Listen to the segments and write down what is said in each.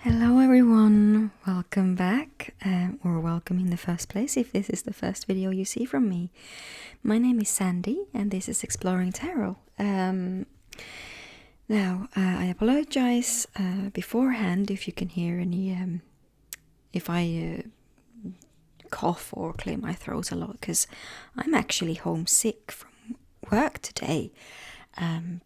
Hello everyone, welcome back, or welcome in the first place if this is the first video you see from me. My name is Sandi and this is Exploring Tarot. Now, I apologize beforehand if you can hear any, if I cough or clear my throat a lot, because I'm actually homesick from work today.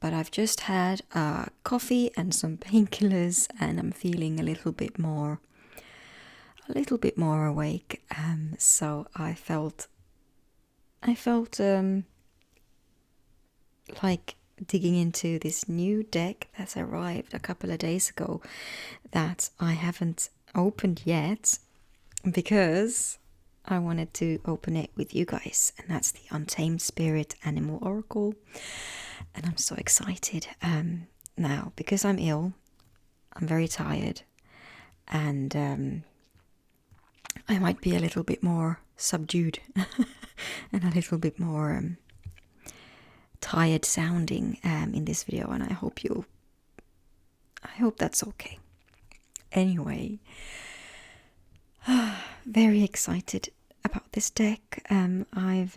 But I've just had a coffee and some painkillers, and I'm feeling a little bit more awake. So I felt like digging into this new deck that's arrived a couple of days ago that I haven't opened yet because I wanted to open it with you guys, and that's the Untamed Spirit Animal Oracle. And I'm so excited now because I'm ill. I'm very tired, and I might be a little bit more subdued and a little bit more tired sounding in this video, and I hope that's okay. Anyway, very excited about this deck. I've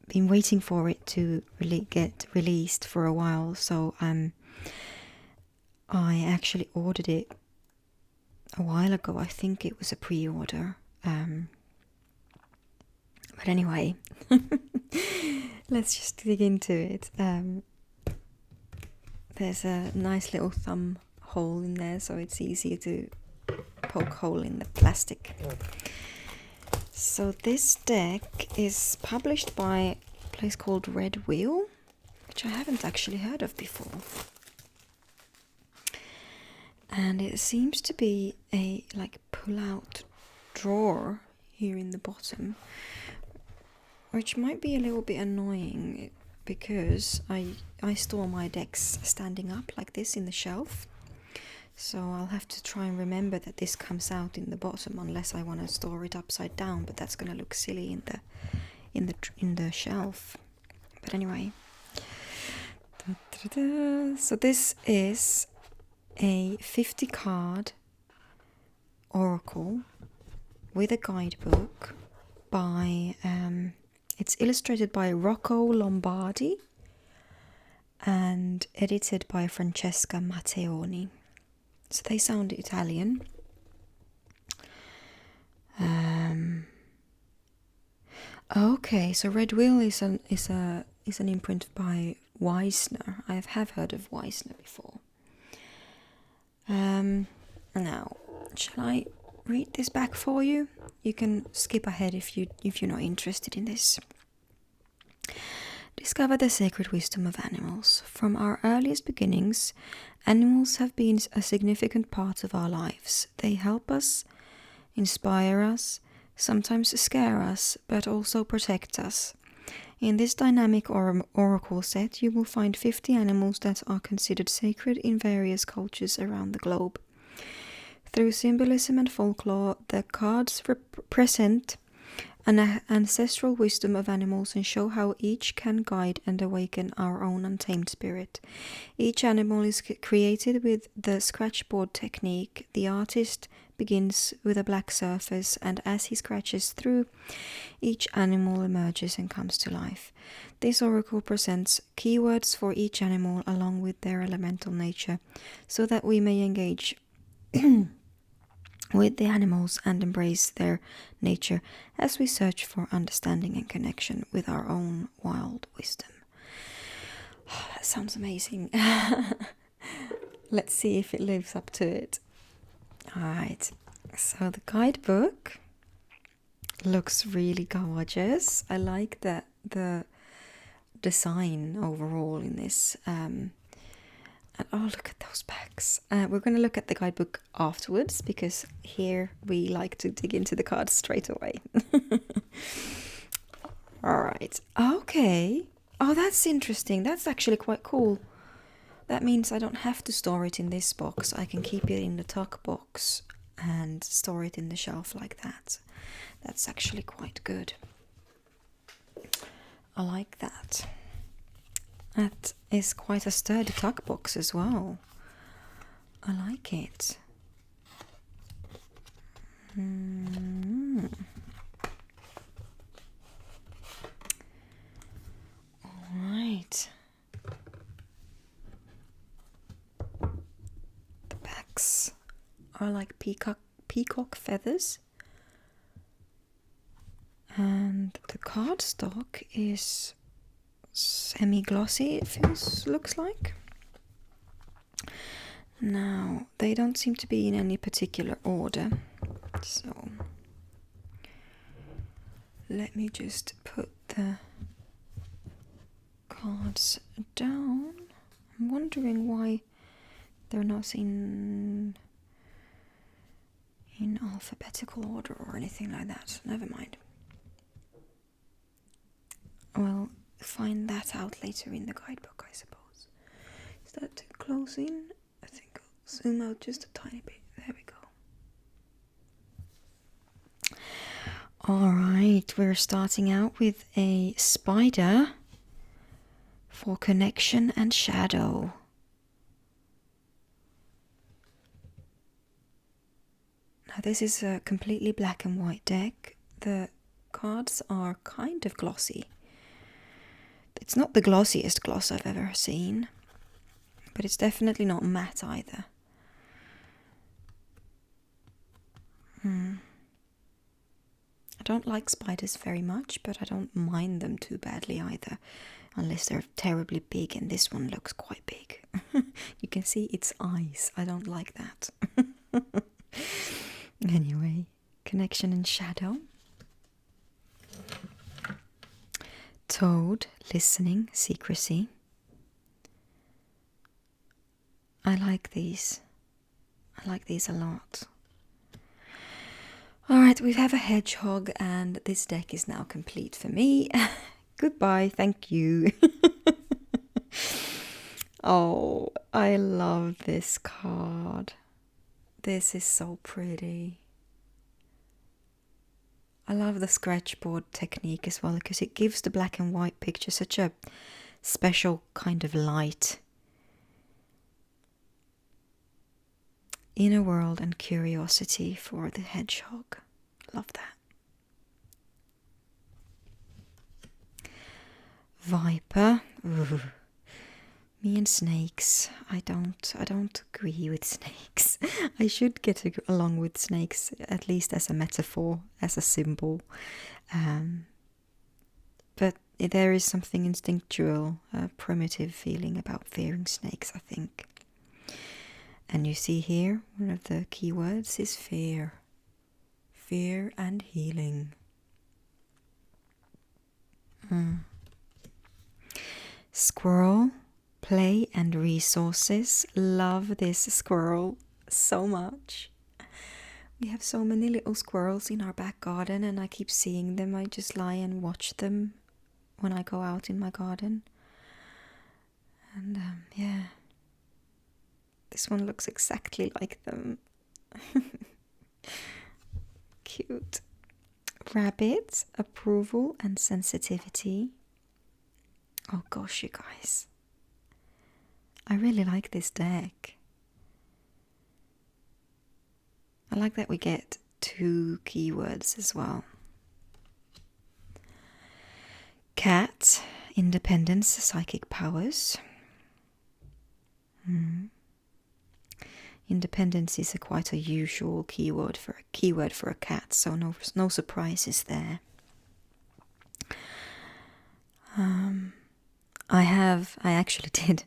been waiting for it to really get released for a while, so I actually ordered it a while ago. I think it was a pre-order, but anyway, let's just dig into it. There's a nice little thumb hole in there, so it's easy to poke hole in the plastic. So this deck is published by a place called Red Wheel, which I haven't actually heard of before. And it seems to be a pull-out drawer here in the bottom, which might be a little bit annoying because I store my decks standing up like this in the shelf. So I'll have to try and remember that this comes out in the bottom, unless I want to store it upside down, but that's going to look silly in the shelf. But anyway, so this is a 50 card oracle with a guidebook by it's illustrated by Rocco Lombardi and edited by Francesca Matteoni. So they sound Italian. Okay, so Red Wheel is an imprint by Weisner. I have heard of Weisner before. Now, shall I read this back for you? You can skip ahead if you're not interested in this. Discover the sacred wisdom of animals. From our earliest beginnings, animals have been a significant part of our lives. They help us, inspire us, sometimes scare us, but also protect us. In this dynamic oracle set, you will find 50 animals that are considered sacred in various cultures around the globe. Through symbolism and folklore, the cards represent an ancestral wisdom of animals and show how each can guide and awaken our own untamed spirit. Each animal is created with the scratchboard technique. The artist begins with a black surface, and as he scratches through, each animal emerges and comes to life. This oracle presents keywords for each animal along with their elemental nature, so that we may engage with the animals and embrace their nature as we search for understanding and connection with our own wild wisdom. Oh, that sounds amazing. Let's see if it lives up to it. Alright, so the guidebook looks really gorgeous. I like the design overall in this. And oh, look at those backs. We're going to look at the guidebook afterwards because here we like to dig into the cards straight away. Alright, okay. Oh, that's interesting. That's actually quite cool. That means I don't have to store it in this box. I can keep it in the tuck box and store it in the shelf like that. That's actually quite good. I like that. That is quite a sturdy tuck box as well. I like it. Alright. The backs are like peacock feathers. And the cardstock is semi-glossy, looks like. Now, they don't seem to be in any particular order, so let me just put the cards down. I'm wondering why they're not in alphabetical order or anything like that. Never mind. We'll find that out later in the guidebook, I suppose. Is that too close in? I think I'll zoom out just a tiny bit. There we go. Alright, we're starting out with a spider for connection and shadow. Now this is a completely black and white deck. The cards are kind of glossy. It's not the glossiest gloss I've ever seen, but it's definitely not matte either. I don't like spiders very much, but I don't mind them too badly either, unless they're terribly big, and this one looks quite big. You can see its eyes. I don't like that. Anyway, connection and shadow. Toad, listening, secrecy. I like these. I like these a lot. Alright, we have a hedgehog, and this deck is now complete for me. Goodbye, thank you. Oh, I love this card. This is so pretty. I love the scratchboard technique as well, because it gives the black and white picture such a special kind of light. Inner world and curiosity for the hedgehog. Love that. Viper. Ooh. Me and snakes. I don't agree with snakes. I should get along with snakes, at least as a metaphor, as a symbol. But there is something instinctual, primitive feeling about fearing snakes, I think. And you see here, one of the keywords is fear. Fear and healing. Squirrel, play and resources. Love this squirrel so much. We have so many little squirrels in our back garden, and I keep seeing them. I just lie and watch them when I go out in my garden. And yeah, this one looks exactly like them. Cute. Rabbit, approval and sensitivity. Oh gosh, you guys. I really like this deck. I like that we get 2 keywords as well. Cat, independence, psychic powers. Independence is quite a usual keyword for a cat, so no surprises there. I actually did.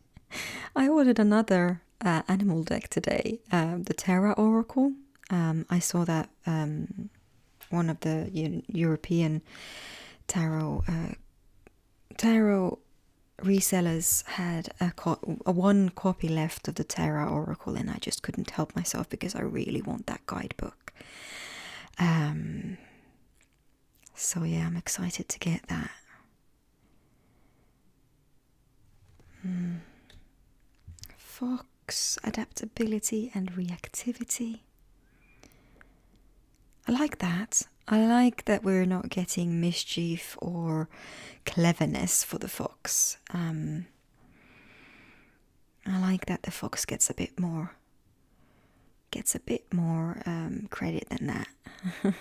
I ordered another animal deck today, the Terra Oracle. I saw that one of the European tarot resellers had a one copy left of the Terra Oracle, and I just couldn't help myself because I really want that guidebook. So yeah, I'm excited to get that. Fox, adaptability and reactivity. I like that. I like that we're not getting mischief or cleverness for the fox. I like that the fox gets a bit more gets a bit more credit than that. Love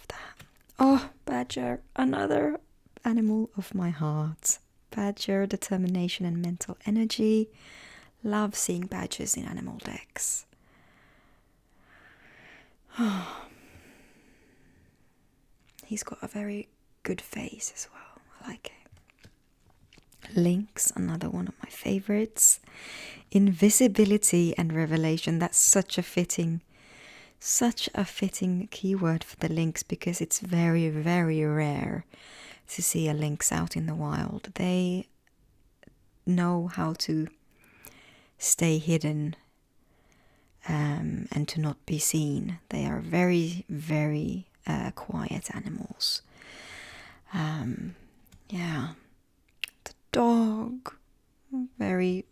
that. Oh, badger, another animal of my heart. Badger, determination and mental energy. Love seeing badgers in animal decks. He's got a very good face as well. I like it. Lynx, another one of my favorites. Invisibility and revelation. That's such a fitting keyword for the lynx, because it's very, very rare to see a lynx out in the wild. They know how to stay hidden and to not be seen. They are very, very quiet animals. Yeah. The dog, very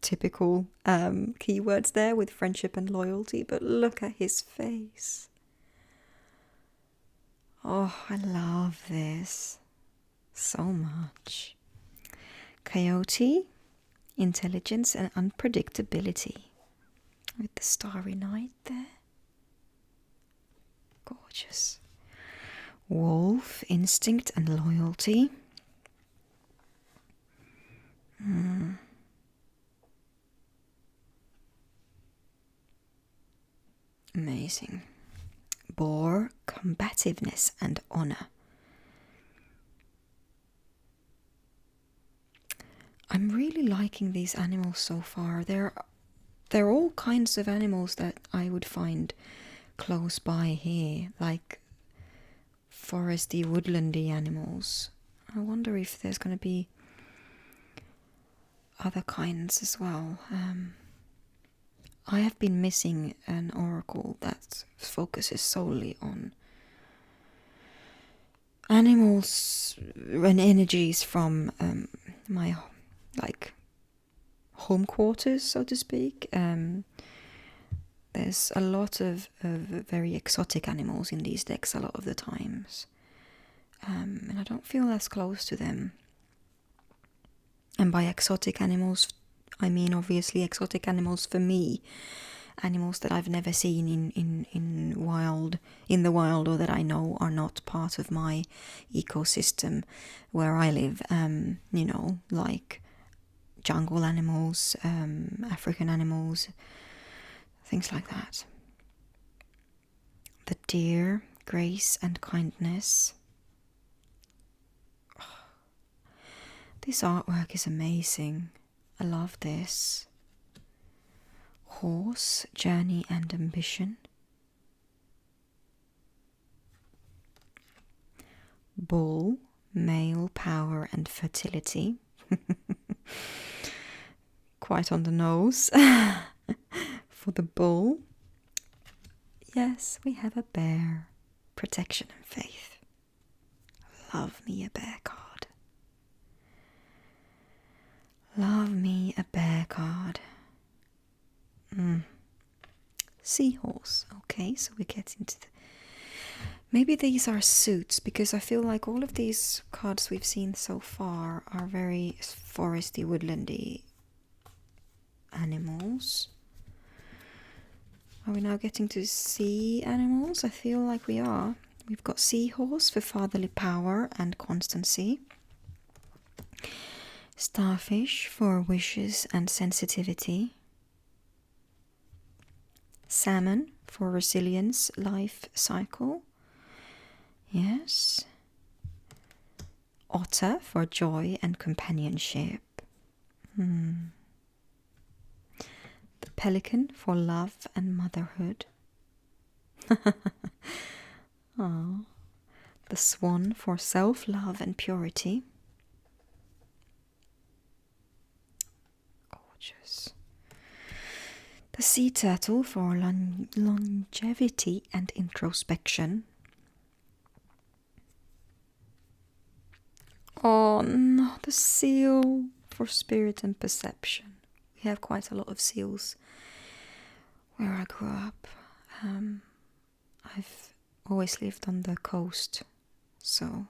typical keywords there with friendship and loyalty, but look at his face. Oh, I love this so much. Coyote, intelligence and unpredictability, with the starry night there. Gorgeous. Wolf, instinct and loyalty. Amazing. Boar, combativeness and honor. I'm really liking these animals so far. They're all kinds of animals that I would find close by here, like foresty, woodlandy animals. I wonder if there's going to be other kinds as well. I have been missing an oracle that focuses solely on animals and energies from my home quarters, so to speak. There's a lot of very exotic animals in these decks a lot of the times, and I don't feel as close to them. And by exotic animals, I mean obviously exotic animals for me, animals that I've never seen in the wild, or that I know are not part of my ecosystem where I live. Like jungle animals, African animals, things like that. The deer, grace and kindness. This artwork is amazing. I love this. Horse, journey and ambition. Bull, male power and fertility. Quite on the nose. For the bull. Yes, we have a bear. Protection and faith. Love me a bear card. Love me a bear card. Seahorse. Okay, so we get into the... Maybe these are suits, because I feel like all of these cards we've seen so far are very foresty, woodlandy animals. Are we now getting to sea animals? I feel like we are. We've got seahorse for fatherly power and constancy. Starfish for wishes and sensitivity. Salmon for resilience, life cycle. Yes. Otter for joy and companionship. The pelican for love and motherhood. Aww. The swan for self-love and purity. Gorgeous. The sea turtle for longevity and introspection. Oh no, the seal for spirit and perception. We have quite a lot of seals where I grew up. I've always lived on the coast, so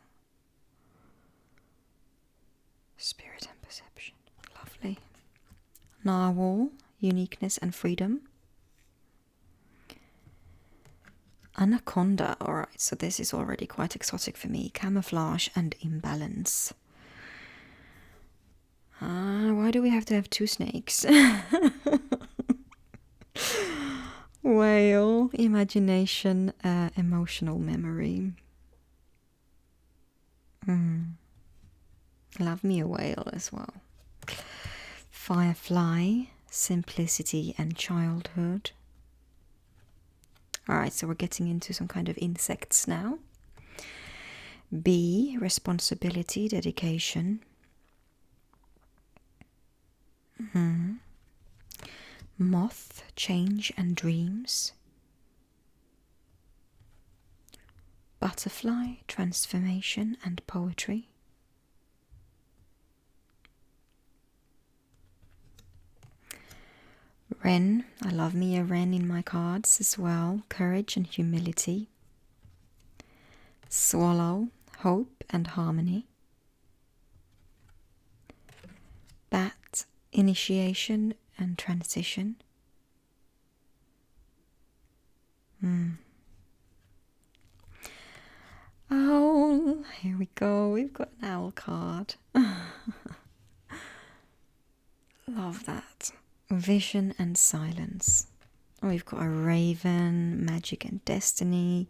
spirit and perception, lovely. Narwhal, uniqueness and freedom. Anaconda, alright, so this is already quite exotic for me. Camouflage and imbalance. Why do we have to have two snakes? Whale, imagination, emotional memory. Love me a whale as well. Firefly, simplicity and childhood. Alright, so we're getting into some kind of insects now. Bee, responsibility, dedication. Moth, change and dreams. Butterfly, transformation and poetry. Wren, I love me a wren in my cards as well. Courage and humility. Swallow, hope and harmony. Bat, initiation and transition. Owl, here we go, we've got an owl card. Love that. Vision and silence. Oh, we've got a raven, magic and destiny.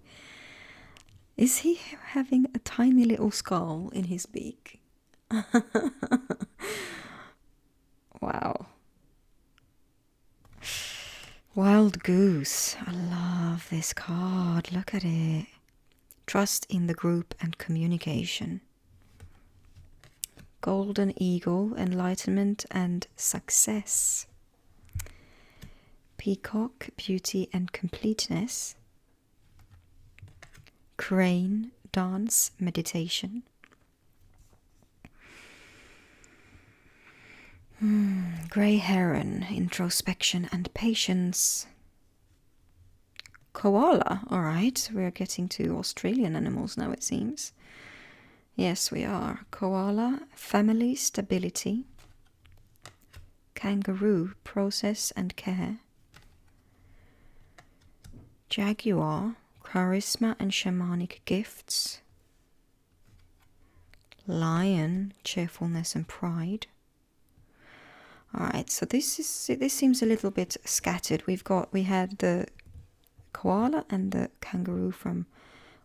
Is he having a tiny little skull in his beak? Wow. Wild goose. I love this card. Look at it. Trust in the group and communication. Golden eagle, enlightenment and success. Peacock, beauty and completeness. Crane, dance, meditation. Grey heron, introspection and patience. Koala, alright, we're getting to Australian animals now, it seems. Yes, we are. Koala, family, stability. Kangaroo, process and care. Jaguar, charisma and shamanic gifts. Lion, cheerfulness and pride. Alright, so this seems a little bit scattered. We had the koala and the kangaroo from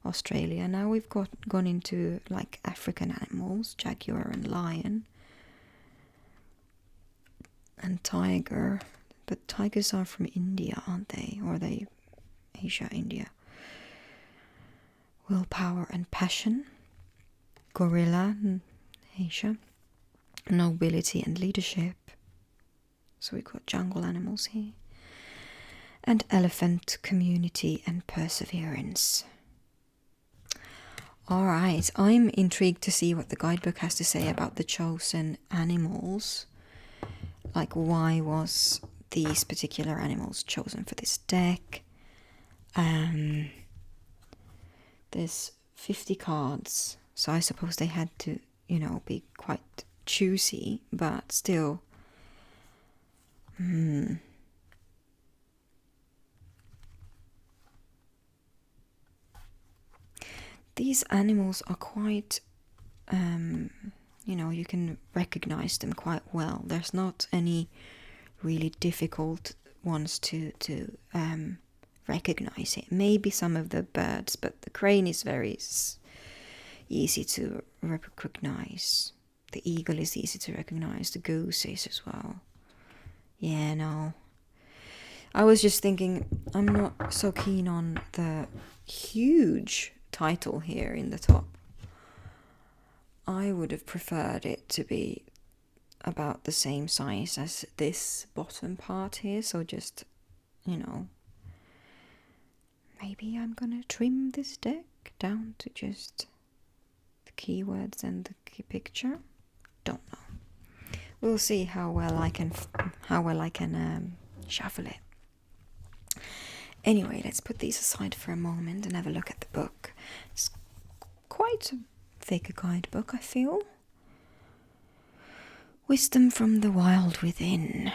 Australia. Now we've gone into like African animals, jaguar and lion. And tiger. But tigers are from India, aren't they? Or are they Asia, India? Willpower and passion. Gorilla, Asia. Nobility and leadership. So we've got jungle animals here. And elephant, community and perseverance. Alright, I'm intrigued to see what the guidebook has to say about the chosen animals. Like, why was these particular animals chosen for this deck? There's 50 cards, so I suppose they had to, be quite choosy, but still. These animals are quite, you can recognize them quite well. There's not any really difficult ones to recognize it. Maybe some of the birds, but the crane is very easy to recognize. The eagle is easy to recognize. The goose is as well. Yeah, no. I was just thinking, I'm not so keen on the huge title here in the top. I would have preferred it to be about the same size as this bottom part here, so just, maybe I'm gonna trim this deck down to just the keywords and the key picture. Don't know. We'll see how well I can shuffle it. Anyway, let's put these aside for a moment and have a look at the book. It's quite a thick guidebook, I feel. Wisdom from the wild within.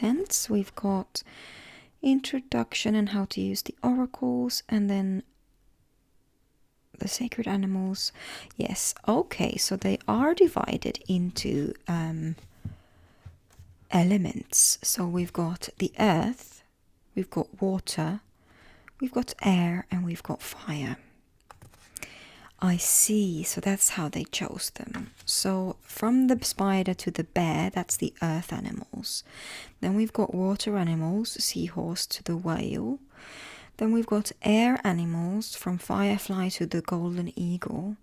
contents. We've got introduction and how to use the oracles, and then the sacred animals. Yes, okay, so they are divided into elements. So we've got the earth, we've got water, we've got air, and we've got fire. I see, so that's how they chose them. So from the spider to the bear, that's the earth animals. Then we've got water animals, seahorse to the whale. Then we've got air animals, from firefly to the golden eagle.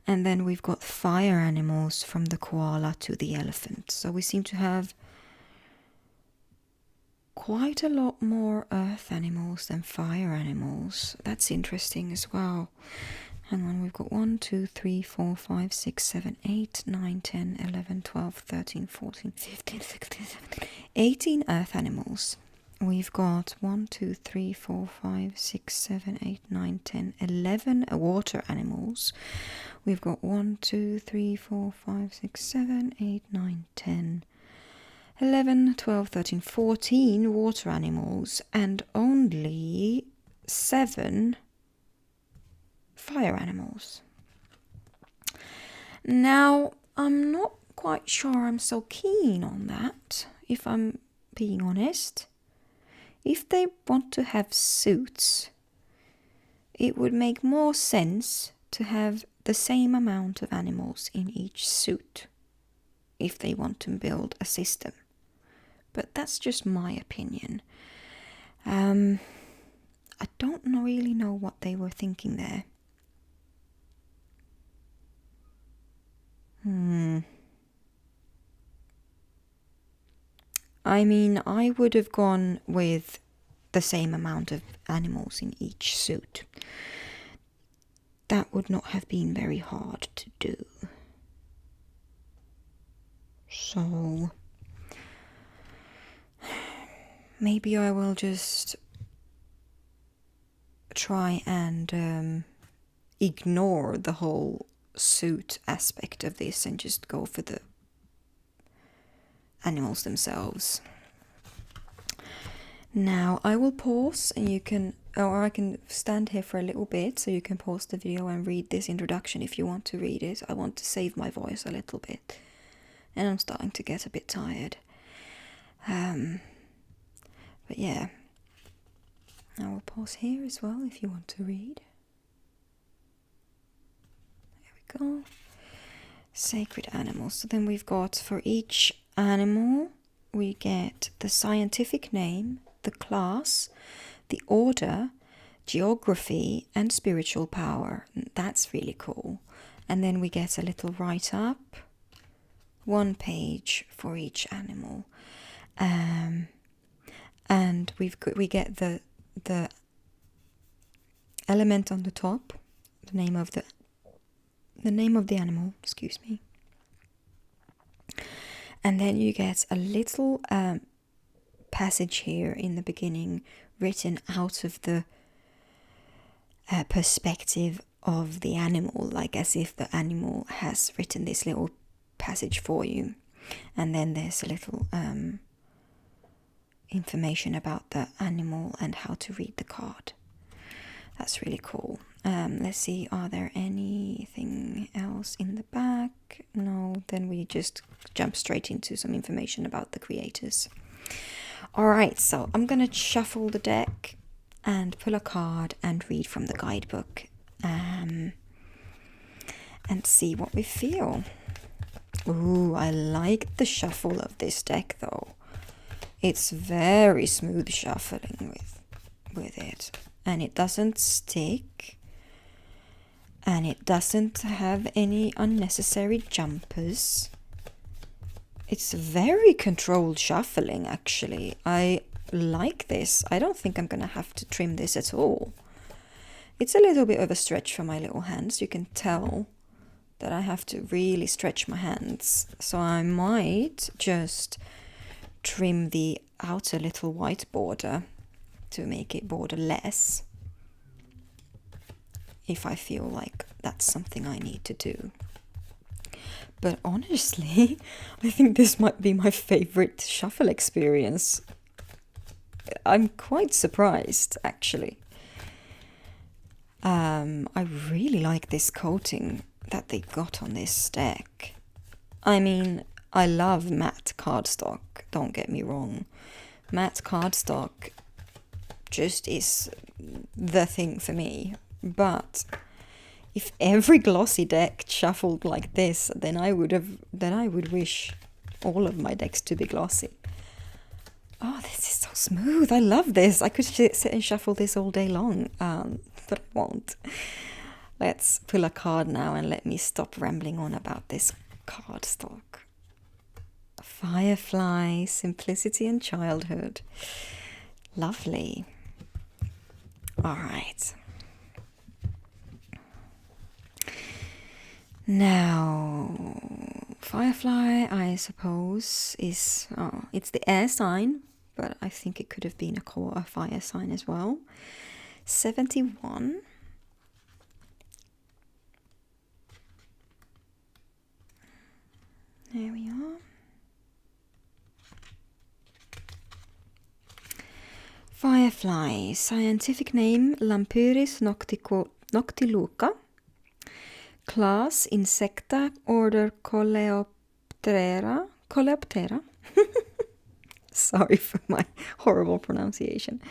And then we've got fire animals, from the koala to the elephant. So we seem to have quite a lot more earth animals than fire animals. That's interesting as well. Hang on, we've got 1, 2, 3, 4, 5, 6, 7, 8, 9, 10, 11, 12, 13, 14, 15, 16, 17, 18 earth animals. We've got 1, 2, 3, 4, 5, 6, 7, 8, 9, 10, 11 water animals. We've got 1, 2, 3, 4, 5, 6, 7, 8, 9, 10, 11, 12, 13, 14 water animals, and only 7 fire animals. Now, I'm not quite sure I'm so keen on that, if I'm being honest. If they want to have suits, it would make more sense to have the same amount of animals in each suit if they want to build a system. But that's just my opinion. I don't really know what they were thinking there. I mean, I would have gone with the same amount of animals in each suit. That would not have been very hard to do. So maybe I will just try and ignore the whole suit aspect of this and just go for the animals themselves. Now I will pause, and you can, or I can stand here for a little bit so you can pause the video and read this introduction if you want to read it. I want to save my voice a little bit, and I'm starting to get a bit tired. But yeah, I will pause here as well if you want to read. There we go. Sacred animals. So then we've got, for each animal, we get the scientific name, the class, the order, geography, and spiritual power. That's really cool. And then we get a little write-up, 1 page for each animal. And we get the element on the top, the name of the animal, excuse me. And then you get a little passage here in the beginning written out of the perspective of the animal, like as if the animal has written this little passage for you. And then there's a little information about the animal and how to read the card. That's really cool. Let's see, are there anything else in the back? No, then we just jump straight into some information about the creators. Alright, so I'm gonna shuffle the deck and pull a card and read from the guidebook and see what we feel. Ooh, I like the shuffle of this deck though. It's very smooth shuffling with it. And it doesn't stick. And it doesn't have any unnecessary jumpers. It's very controlled shuffling, actually. I like this. I don't think I'm going to have to trim this at all. It's a little bit of a stretch for my little hands. You can tell that I have to really stretch my hands. So I might just trim the outer little white border to make it borderless, if I feel like that's something I need to do. But honestly, I think this might be my favorite shuffle experience. I'm quite surprised, actually. I really like this coating that they got on this deck. I mean, I love matte cardstock, don't get me wrong. Matte cardstock just is the thing for me. But if every glossy deck shuffled like this, then I would wish all of my decks to be glossy. Oh, this is so smooth. I love this. I could sit and shuffle this all day long, but I won't. Let's pull a card now and let me stop rambling on about this cardstock. Firefly, simplicity and childhood. Lovely. All right. Now, Firefly, I suppose, is, it's the air sign, but I think it could have been a fire sign as well. 71. There we are. Firefly, scientific name Lampyris noctiluca. Class Insecta, order Coleoptera. Sorry for my horrible pronunciation.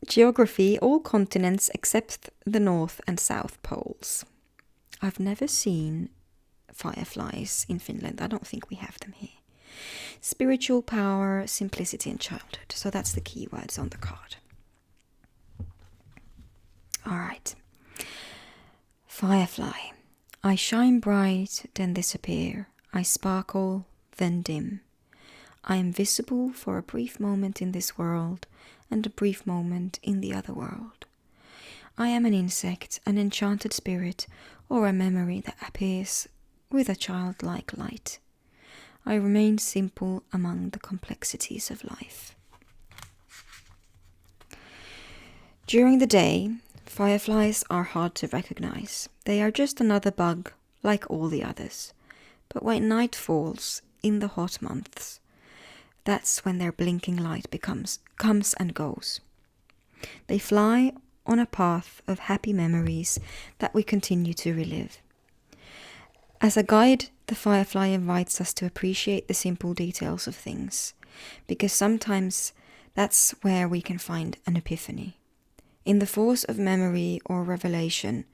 Geography, all continents except the North and South poles. I've never seen fireflies in Finland. I don't think we have them here. Spiritual power, simplicity and childhood. So that's the keywords on the card. All right. Firefly. I shine bright, then disappear. I sparkle, then dim. I am visible for a brief moment in this world and a brief moment in the other world. I am an insect, an enchanted spirit, or a memory that appears with a childlike light. I remain simple among the complexities of life. During the day, fireflies are hard to recognize. They are just another bug, like all the others. But when night falls, in the hot months, that's when their blinking light comes and goes. They fly on a path of happy memories that we continue to relive. As a guide, the firefly invites us to appreciate the simple details of things, because sometimes that's where we can find an epiphany. In the force of memory or revelation,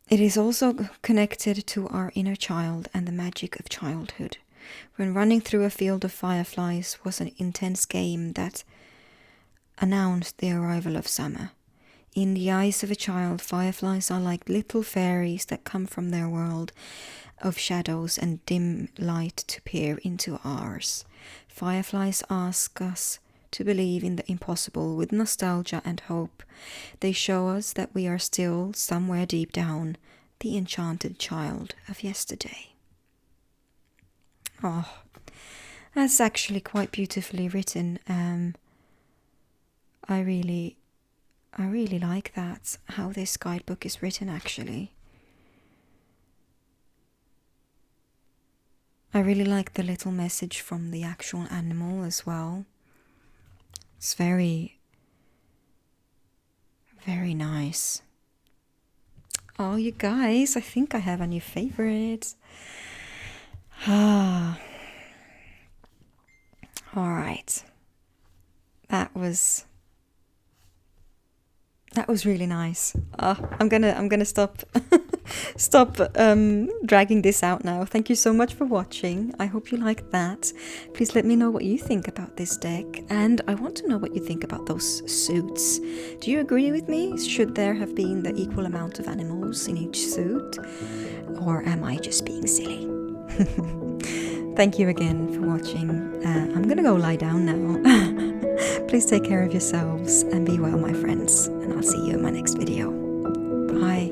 it is also connected to our inner child and the magic of childhood. When running through a field of fireflies was an intense game that announced the arrival of summer. In the eyes of a child, fireflies are like little fairies that come from their world of shadows and dim light to peer into ours. Fireflies ask us to believe in the impossible with nostalgia and hope. They show us that we are still, somewhere deep down, the enchanted child of yesterday. Oh, that's actually quite beautifully written. I really like that, how this guidebook is written, actually. I really like the little message from the actual animal as well. It's very, very nice. Oh, you guys, I think I have a new favorite. All right. That was really nice. I'm gonna stop dragging this out now. Thank you so much for watching. I hope you liked that. Please let me know what you think about this deck, and I want to know what you think about those suits. Do you agree with me? Should there have been the equal amount of animals in each suit, or am I just being silly? Thank you again for watching. I'm gonna go lie down now. Please take care of yourselves and be well, my friends, and I'll see you in my next video. Bye.